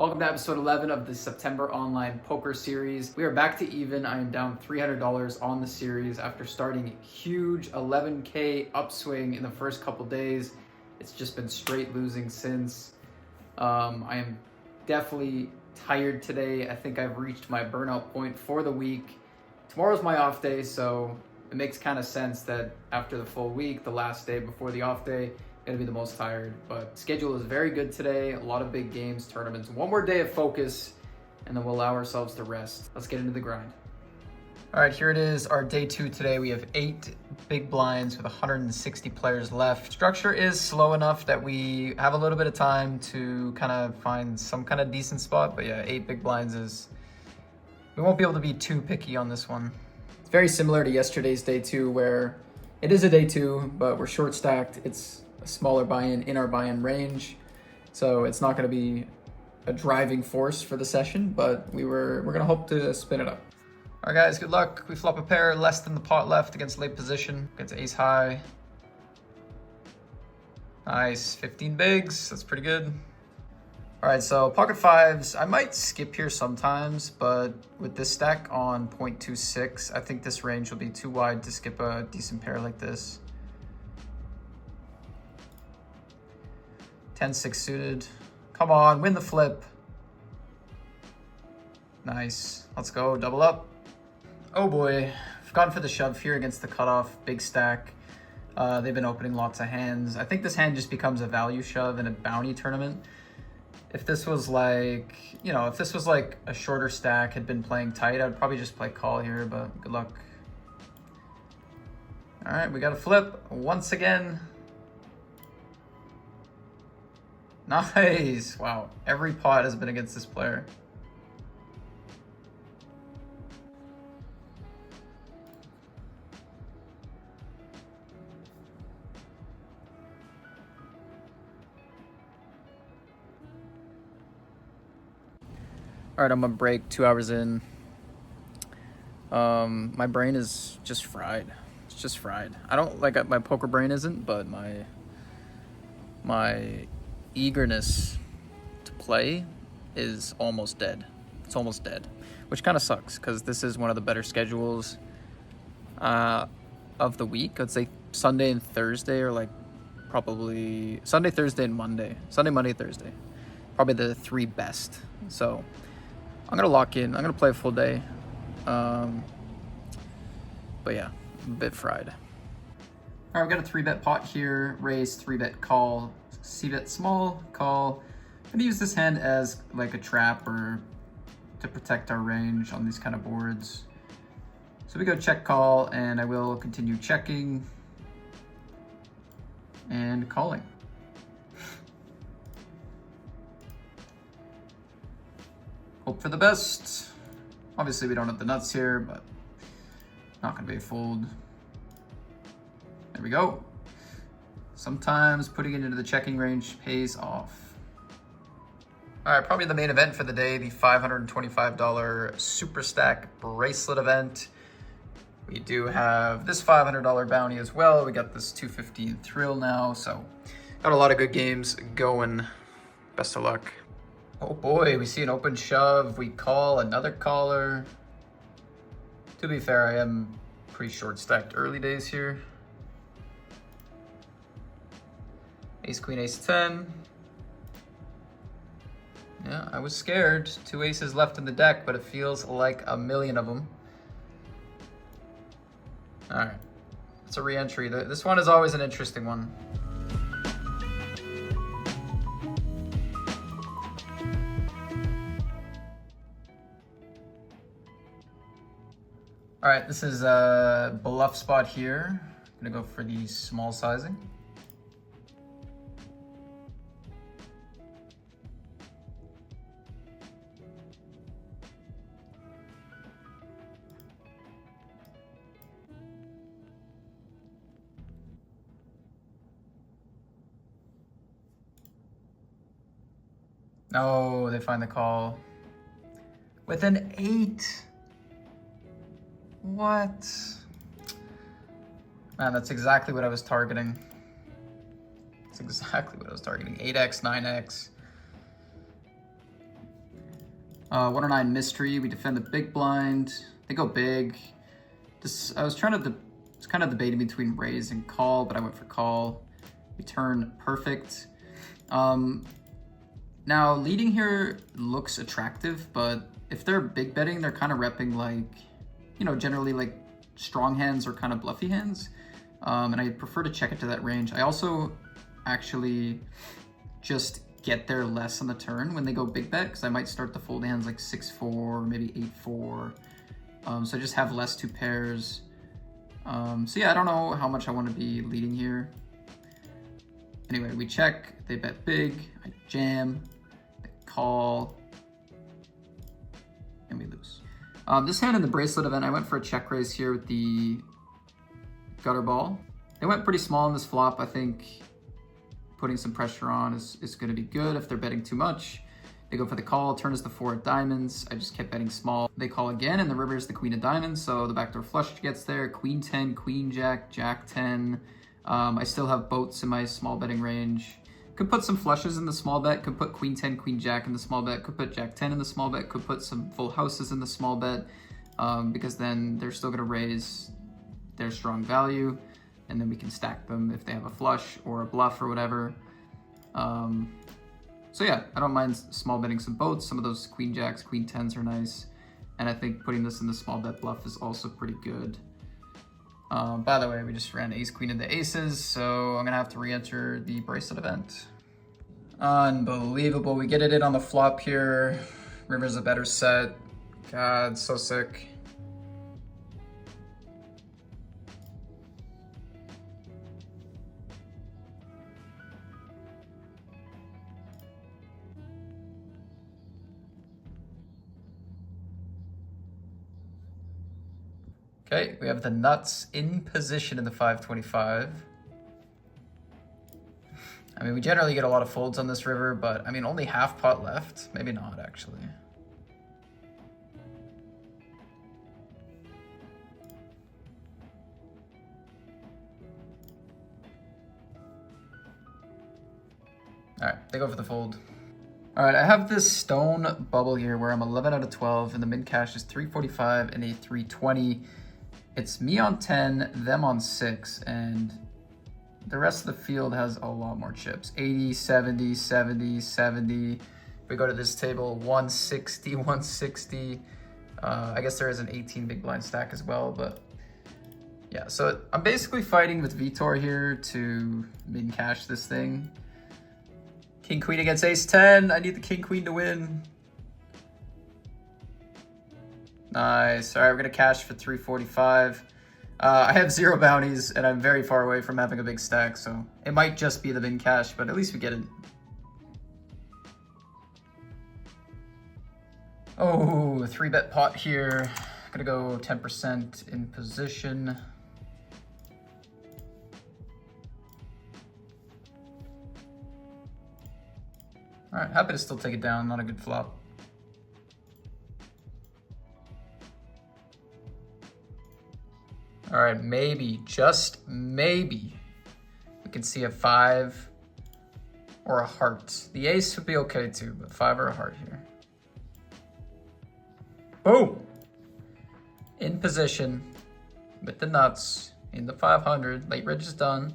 Welcome to episode 11 of the September online poker series. We are back to even. I am down $300 on the series after starting a huge 11K upswing in the first couple days. It's just been straight losing since. I am definitely tired today. I think I've reached my burnout point for the week. Tomorrow's my off day, so it makes kind of sense that after the full week, the last day before the off day, gonna be the most tired. But schedule is very good today. A lot of big games, tournaments, one more day of focus, and then we'll allow ourselves to rest. Let's get into the grind. All right, here it is, our day 2 today. We have 8 big blinds with 160 players left. Structure is slow enough that we have a little bit of time to kind of find some kind of decent spot. But yeah, 8 big blinds is, we won't be able to be too picky on this one. It's very similar to yesterday's day 2 where it is a day 2, but we're short stacked. It's a smaller buy-in in our buy-in range, so it's not going to be a driving force for the session, but we're going to hope to spin it up. All right, guys, good luck. We flop a pair, less than the pot left against late position, against ace high. Nice, 15 bigs, that's pretty good. All right, so pocket fives, I might skip here sometimes, but with this stack on 0.26, I think this range will be too wide to skip a decent pair like this. 10-6 suited. Come on, win the flip. Nice. Let's go. Double up. Oh boy. I've gone for the shove here against the cutoff. Big stack. They've been opening lots of hands. I think this hand just becomes a value shove in a bounty tournament. If this was like, if this was like a shorter stack, had been playing tight, I'd probably just play call here, but good luck. All right, we got a flip once again. Nice. Wow. Every pot has been against this player. All right, I'm gonna break 2 hours in. My brain is just fried. It's just fried. I don't like my poker brain isn't, but my eagerness to play is almost dead. It's almost dead, which kind of sucks because this is one of the better schedules of the week. I'd say Sunday and Thursday are like probably Sunday, Thursday, and Monday. Sunday, Monday, Thursday. Probably the 3 best. So I'm going to lock in. I'm going to play a full day. But yeah, I'm a bit fried. All right, we've got a 3-bet pot here. Raise, 3-bet call. C-bet small, call. I'm gonna use this hand as like a trap or to protect our range on these kind of boards. So we go check call, and I will continue checking and calling. Hope for the best. Obviously we don't have the nuts here, but not gonna be a fold. There we go. Sometimes putting it into the checking range pays off. All right, probably the main event for the day, the $525 Super Stack Bracelet event. We do have this $500 bounty as well. We got this 215 Thrill now, so got a lot of good games going. Best of luck. Oh boy, we see an open shove. We call another caller. To be fair, I am pretty short stacked early days here. Ace, queen, ace, 10. Yeah, I was scared. 2 aces left in the deck, but it feels like a million of them. All right, it's a re-entry. This one is always an interesting one. All right, this is a bluff spot here. I'm gonna go for the small sizing. Oh, they find the call. With an 8. What? Man, that's exactly what I was targeting. That's exactly what I was targeting. 8x, 9x. 109 mystery. We defend the big blind. They go big. I was kind of debating between raise and call, but I went for call. We turn perfect. Now leading here looks attractive, but if they're big betting, they're kind of repping like, you know, generally like strong hands or kind of bluffy hands. And I prefer to check it to that range. I also actually just get there less on the turn when they go big bet, because I might start to fold hands like 6-4, maybe 8-4. So I just have less two pairs. So yeah, I don't know how much I want to be leading here. Anyway, we check, they bet big, I jam, they call, and we lose. This hand in the bracelet event, I went for a check raise here with the gutter ball. They went pretty small in this flop. I think putting some pressure on is going to be good. If they're betting too much, they go for the call. Turn is the 4 of diamonds. I just kept betting small. They call again, and the river is the queen of diamonds, so the backdoor flush gets there. Queen 10, queen jack, jack 10. I still have boats in my small betting range. Could put some flushes in the small bet. Could put queen 10, queen jack in the small bet. Could put jack 10 in the small bet. Could put some full houses in the small bet, because then they're still going to raise their strong value, and then we can stack them if they have a flush or a bluff or whatever. So yeah, I don't mind small betting some boats. Some of those queen jacks, queen 10s are nice. And I think putting this in the small bet bluff is also pretty good. By the way, we just ran ace queen into aces, so I'm gonna have to re-enter the bracelet event. Unbelievable, we get it in on the flop here. River's a better set. God, so sick. Okay, we have the nuts in position in the 525. I mean, we generally get a lot of folds on this river, but I mean, only half pot left. Maybe not, actually. All right, they go for the fold. All right, I have this stone bubble here where I'm 11 out of 12 and the min cash is 345 and a 320. It's me on 10, them on 6, and the rest of the field has a lot more chips. 80, 70, 70, 70. We go to this table, 160, 160. I guess there is an 18 big blind stack as well, but yeah. So I'm basically fighting with Vitor here to min cash this thing. King queen against ace 10. I need the king queen to win. Nice. All right, we're gonna cash for 345. I have 0 bounties and I'm very far away from having a big stack, so it might just be the min cash, but at least we get it. Oh, 3-bet pot here. Gonna go 10% in position. All right, happy to still take it down. Not a good flop. All right, maybe, just maybe, we can see a 5 or a heart. The ace would be okay too, but 5 or a heart here. Boom! In position with the nuts in the 500. Late reg is done.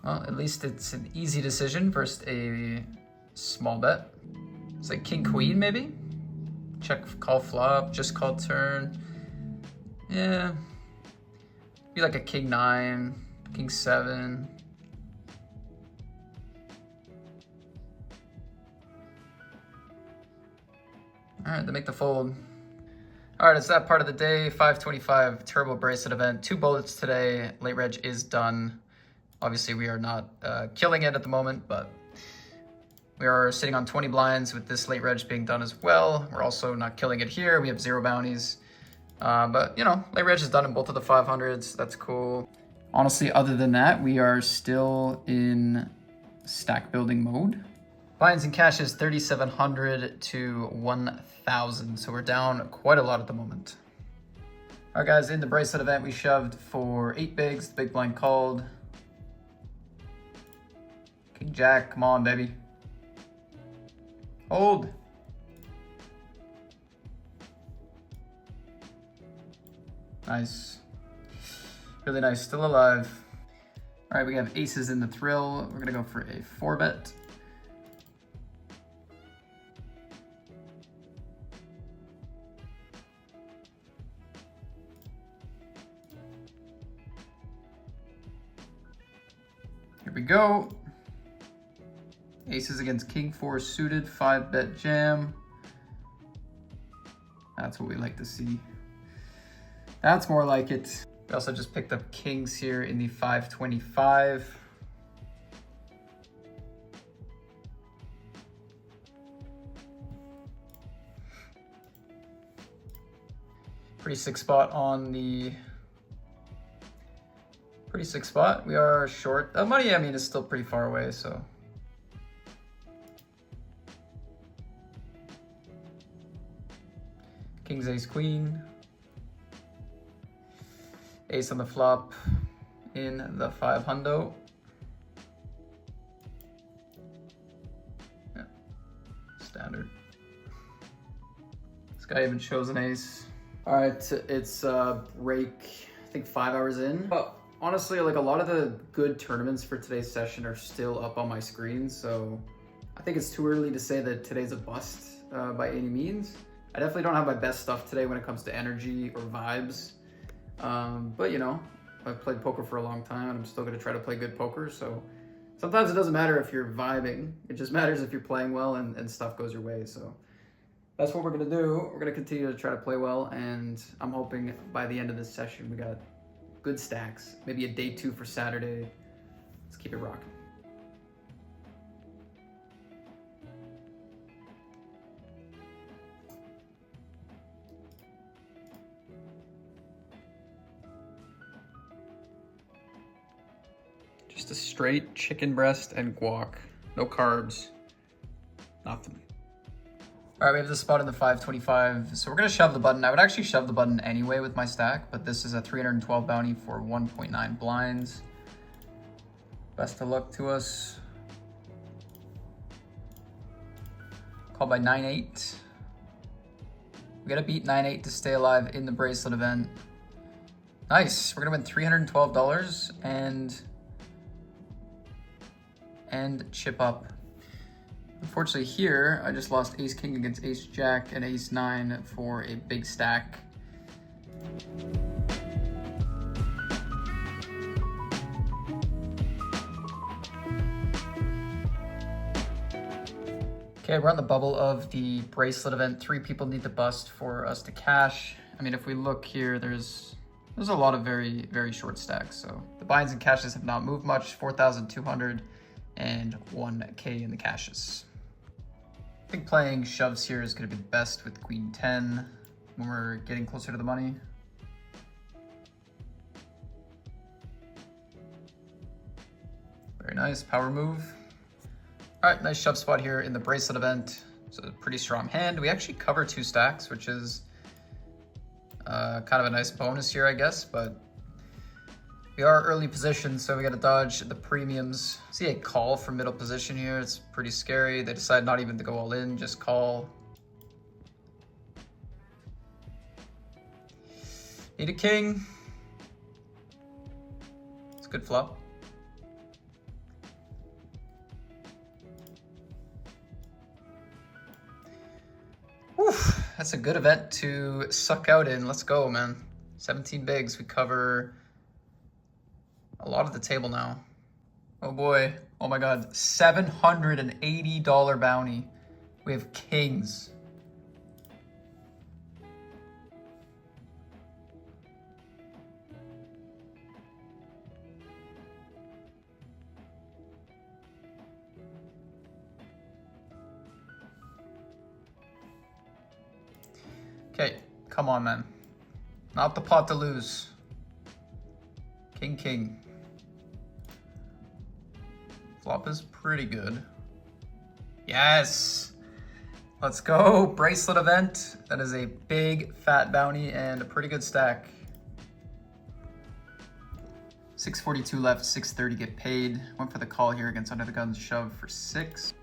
Well, at least it's an easy decision versus a small bet. It's like king queen maybe? Check call flop, just call turn. Yeah. Be like a king 9, king 7. All right, they make the fold. All right, it's that part of the day. 525 turbo bracelet event. 2 bullets today. Late reg is done. Obviously, we are not killing it at the moment, but we are sitting on 20 blinds with this late reg being done as well. We're also not killing it here. We have 0 bounties. But, you know, late reg is done in both of the 500s. That's cool. Honestly, other than that, we are still in stack building mode. Blinds and cash is 3,700 to 1,000. So we're down quite a lot at the moment. All right, guys, in the bracelet event, we shoved for 8 bigs. The big blind called. King Jack, come on, baby. Hold. Nice. Really nice, still alive. All right, we have aces in the thrill. We're gonna go for a 4-bet. Here we go. Aces against King 4 suited, 5-bet jam. That's what we like to see. That's more like it. We also just picked up kings here in the 525. Pretty sick spot on the... Pretty sick spot. We are short. Money, I mean, is still pretty far away, so... King's ace queen. Ace on the flop in the 5 hundo. Yeah, standard. This guy even shows an ace. All right, it's break, I think 5 hours in. But honestly, like a lot of the good tournaments for today's session are still up on my screen. So I think it's too early to say that today's a bust by any means. I definitely don't have my best stuff today when it comes to energy or vibes. But you know, I've played poker for a long time and I'm still gonna try to play good poker. So sometimes it doesn't matter if you're vibing. It just matters if you're playing well and stuff goes your way. So that's what we're gonna do. We're gonna continue to try to play well, and I'm hoping by the end of this session we got good stacks. Maybe a day 2 for Saturday. Let's keep it rocking. Just a straight chicken breast and guac. No carbs. Nothing. All right, we have this spot in the 525. So we're gonna shove the button. I would actually shove the button anyway with my stack, but this is a 312 bounty for 1.9 blinds. Best of luck to us. Call by 9-8. We gotta beat 9-8 to stay alive in the bracelet event. Nice, we're gonna win $312 and chip up. Unfortunately here, I just lost ace king against ace jack and ace 9 for a big stack. Okay, we're on the bubble of the bracelet event. 3 people need to bust for us to cash. I mean, if we look here, there's a lot of very, very short stacks. So the binds and cashes have not moved much, 4,200 and 1K in the cashes. I think playing shoves here is gonna be the best with queen 10 when we're getting closer to the money. Very nice, power move. All right, nice shove spot here in the bracelet event. So a pretty strong hand. We actually cover 2 stacks, which is kind of a nice bonus here, I guess, but we are early position, so we gotta dodge the premiums. See a call from middle position here. It's pretty scary. They decide not even to go all in, just call. Need a king. It's a good flop. Whew, that's a good event to suck out in. Let's go, man. 17 bigs. We cover a lot of the table now. Oh boy. Oh my God. $780 bounty. We have kings. Okay, come on, man. Not the pot to lose. King, king. Flop is pretty good. Yes! Let's go. Bracelet event. That is a big fat bounty and a pretty good stack. 642 left, 630 get paid. Went for the call here against under the guns shove for 6.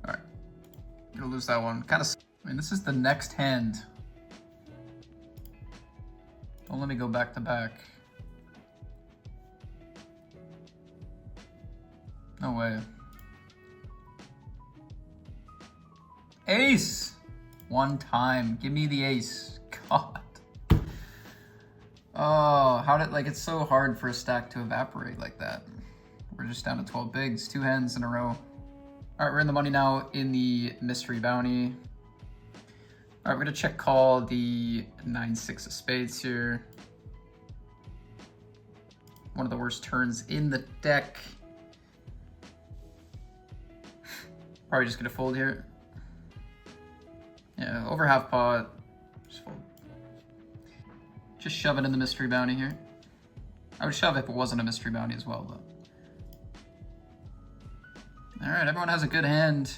All right, gonna lose that one. I mean, this is the next hand. Don't let me go back to back. No way. Ace! One time. Give me the ace. God. Oh, how did, like, it's so hard for a stack to evaporate like that. We're just down to 12 bigs, 2 hands in a row. All right, we're in the money now in the mystery bounty. All right, we're gonna check call the 9-6 of spades here. One of the worst turns in the deck. Probably just gonna fold here. Yeah, over half pot. Just fold. Just shove it in the mystery bounty here. I would shove if it wasn't a mystery bounty as well, but. All right, everyone has a good hand.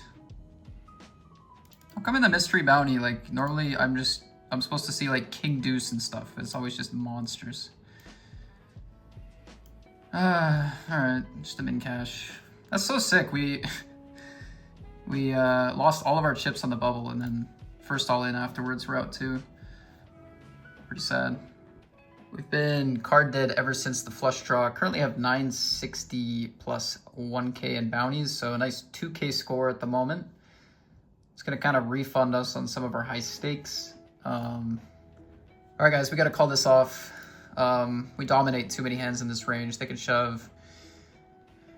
How come in the mystery bounty, like normally I'm supposed to see like king deuce and stuff. It's always just monsters. All right, just a min cash. That's so sick. We lost all of our chips on the bubble and then first all in afterwards we're out too. Pretty sad. We've been card dead ever since the flush draw. Currently have 960 plus 1K in bounties, so a nice 2K score at the moment. It's gonna kind of refund us on some of our high stakes. All right, guys, we gotta call this off. We dominate too many hands in this range. They can shove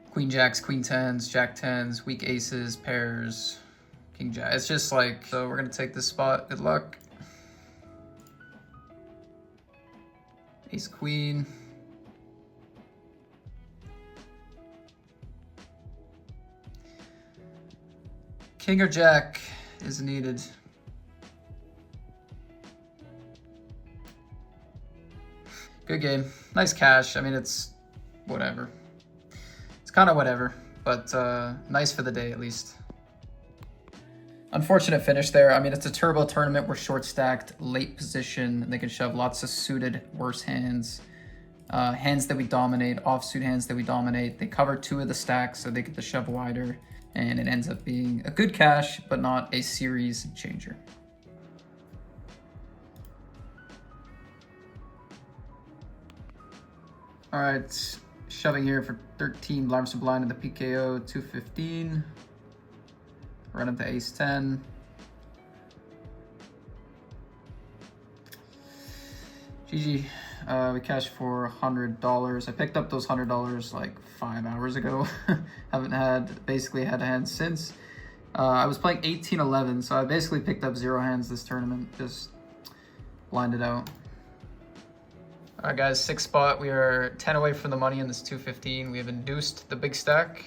queen jacks, queen tens, jack tens, weak aces, pairs, king jack. It's just like, so we're gonna take this spot. Good luck. Ace queen. King or jack is needed. Good game. Nice cash. I mean, it's whatever. It's kind of whatever, but nice for the day at least. Unfortunate finish there. I mean, it's a turbo tournament. We're short stacked, late position, and they can shove lots of suited worse hands. Hands that we dominate, offsuit hands that we dominate. They cover 2 of the stacks, so they get to shove wider, and it ends up being a good cash, but not a series changer. All right, shoving here for 13, blind to blind in the PKO, 215. Run up to ace 10. GG, we cashed for $100. I picked up those $100 like 5 hours ago. Haven't basically had a hand since. I was playing 18-11, so I basically picked up 0 hands this tournament, just blinded out. All right, guys, 6th spot. We are 10 away from the money in this 215. We have induced the big stack.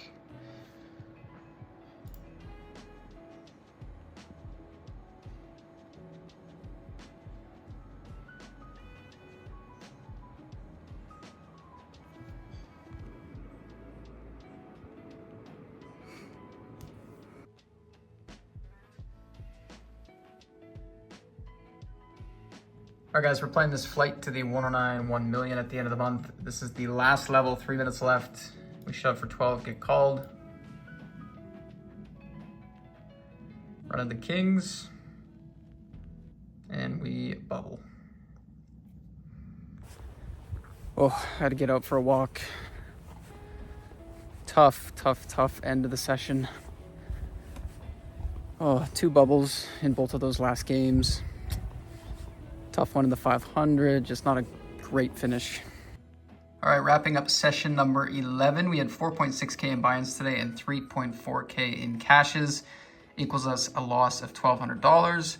All right, guys, we're playing this flight to the 109 1 million at the end of the month. This is the last level, 3 minutes left. We shove for 12, get called. Running the kings. And we bubble. Oh, I had to get out for a walk. Tough end of the session. Oh, 2 bubbles in both of those last games. Tough one in the 500, just not a great finish. All right, wrapping up session number 11. We had 4.6K in buy-ins today and 3.4K in cashes. Equals us a loss of $1,200.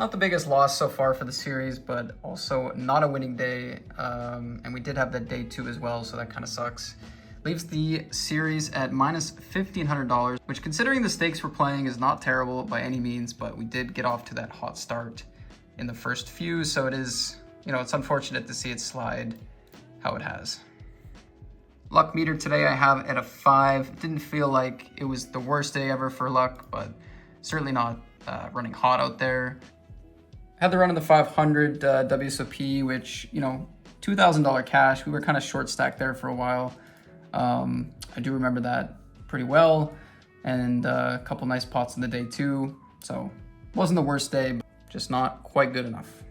Not the biggest loss so far for the series, but also not a winning day. And we did have that day 2 as well, so that kind of sucks. Leaves the series at minus $1,500, which considering the stakes we're playing is not terrible by any means, but we did get off to that hot start in the first few, so it is, you know, it's unfortunate to see it slide how it has. Luck meter today I have at a 5. Didn't feel like it was the worst day ever for luck, but certainly not running hot out there. Had the run in the 500 WSOP, which, you know, $2,000 cash. We were kind of short stacked there for a while. I do remember that pretty well. And a couple nice pots in the day too. So wasn't the worst day, but just not quite good enough.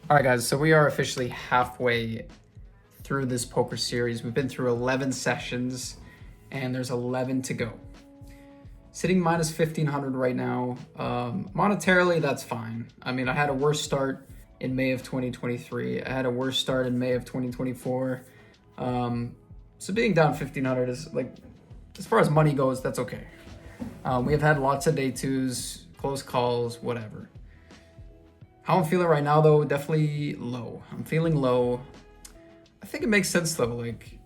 All right, guys, so we are officially halfway through this poker series. We've been through 11 sessions and there's 11 to go. Sitting minus 1,500 right now. Monetarily, that's fine. I mean, I had a worse start in May of 2023. I had a worse start in May of 2024. So being down 1,500 is like, as far as money goes, that's okay. We have had lots of day twos, close calls, whatever. How I'm feeling right now, though, definitely low. I'm feeling low. I think it makes sense, though. Like,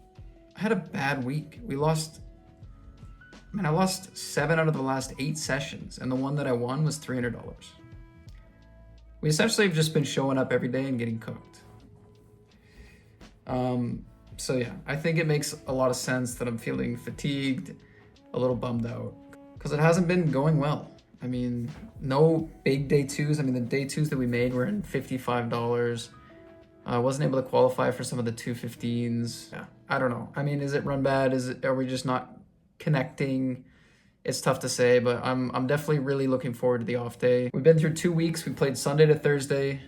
I had a bad week. I lost 7 out of the last 8 sessions, and the one that I won was $300. We essentially have just been showing up every day and getting cooked. So yeah, I think it makes a lot of sense that I'm feeling fatigued, a little bummed out, because it hasn't been going well. I mean, no big day twos. I mean, the day twos that we made were in $55. I wasn't able to qualify for some of the 215s. Yeah, I don't know. I mean, is it run bad? Are we just not connecting? It's tough to say, but I'm definitely really looking forward to the off day. We've been through 2 weeks. We played Sunday to Thursday,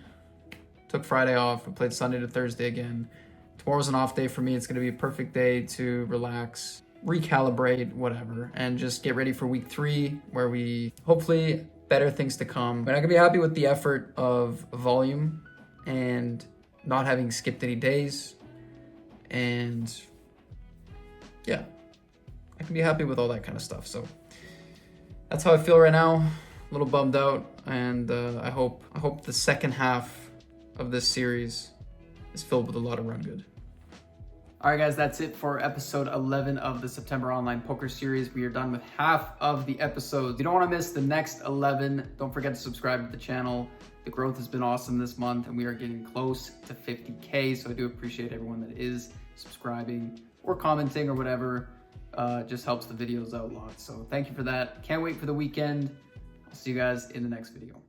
took Friday off. We played Sunday to Thursday again. Tomorrow's an off day for me. It's going to be a perfect day to relax, recalibrate, whatever, and just get ready for week 3, where we hopefully better things to come. But I can be happy with the effort of volume and not having skipped any days. And yeah, I can be happy with all that kind of stuff. So that's how I feel right now. A little bummed out, and I hope the second half of this series is filled with a lot of run good. All right, guys, that's it for episode 11 of the September Online Poker Series. We are done with half of the episodes. You don't want to miss the next 11. Don't forget to subscribe to the channel. The growth has been awesome this month, and we are getting close to 50K. So I do appreciate everyone that is subscribing or commenting or whatever. Just helps the videos out a lot. So thank you for that. Can't wait for the weekend. I'll see you guys in the next video.